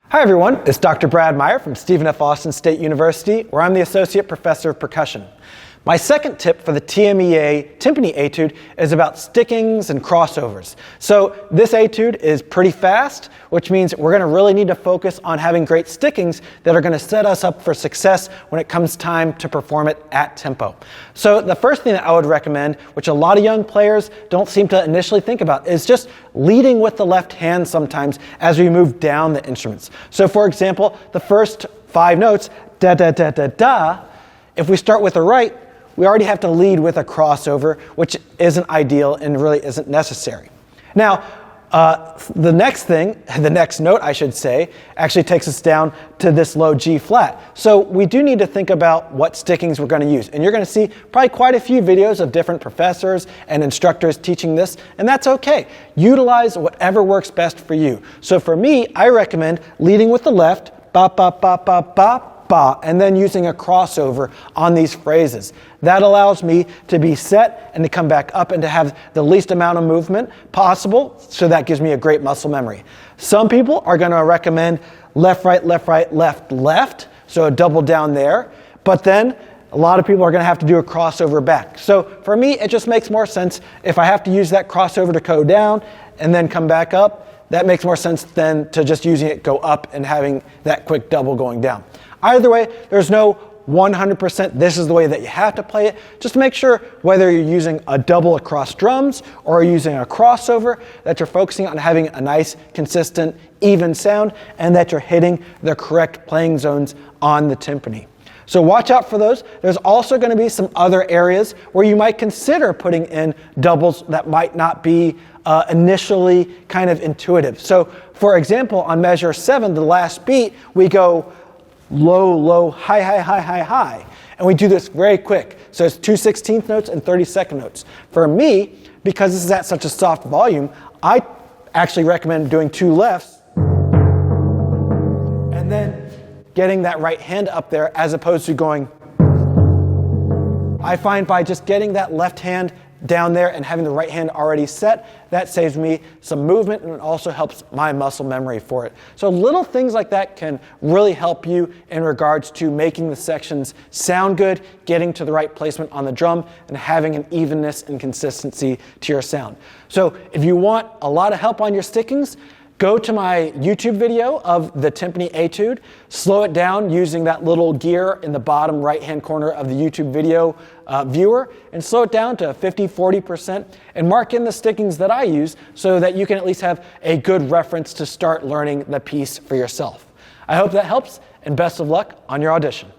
Hi everyone, it's Dr. Brad Meyer from Stephen F. Austin State University, where I'm the Associate Professor of Percussion. My second tip for the TMEA Timpani etude is about stickings and crossovers. So this etude is pretty fast, which means we're going to really need to focus on having great stickings that are going to set us up for success when it comes time to perform it at tempo. So the first thing that I would recommend, which a lot of young players don't seem to initially think about, is just leading with the left hand sometimes as we move down the instruments. So for example, the first 5 notes, da da da da da, if we start with the right, we already have to lead with a crossover, which isn't ideal and really isn't necessary. Now, the next note I should say, actually takes us down to this low G flat. So we do need to think about what stickings we're going to use. And you're going to see probably quite a few videos of different professors and instructors teaching this, and that's okay. Utilize whatever works best for you. So for me, I recommend leading with the left, ba ba ba ba ba, ba, and then using a crossover on these phrases. That allows me to be set and to come back up and to have the least amount of movement possible, so that gives me a great muscle memory. Some people are going to recommend left, right, left, right, left, left, so a double down there, but then a lot of people are going to have to do a crossover back. So for me, it just makes more sense if I have to use that crossover to go down and then come back up. That makes more sense than to just using it go up and having that quick double going down. Either way, there's no 100% this is the way that you have to play it. Just make sure whether you're using a double across drums or using a crossover that you're focusing on having a nice, consistent, even sound and that you're hitting the correct playing zones on the timpani. So watch out for those. There's also going to be some other areas where you might consider putting in doubles that might not be initially kind of intuitive. So for example, on measure 7, the last beat, we go low, low, high, high, high, high, high. And we do this very quick. So it's 2 16th notes and 32nd notes. For me, because this is at such a soft volume, I actually recommend doing 2 lefts and then getting that right hand up there as opposed to going. I find by just getting that left hand down there and having the right hand already set, that saves me some movement and it also helps my muscle memory for it. So little things like that can really help you in regards to making the sections sound good, getting to the right placement on the drum, and having an evenness and consistency to your sound. So if you want a lot of help on your stickings, go to my YouTube video of the timpani etude, slow it down using that little gear in the bottom right-hand corner of the YouTube video viewer, and slow it down to 50-40%, and mark in the stickings that I use so that you can at least have a good reference to start learning the piece for yourself. I hope that helps, and best of luck on your audition.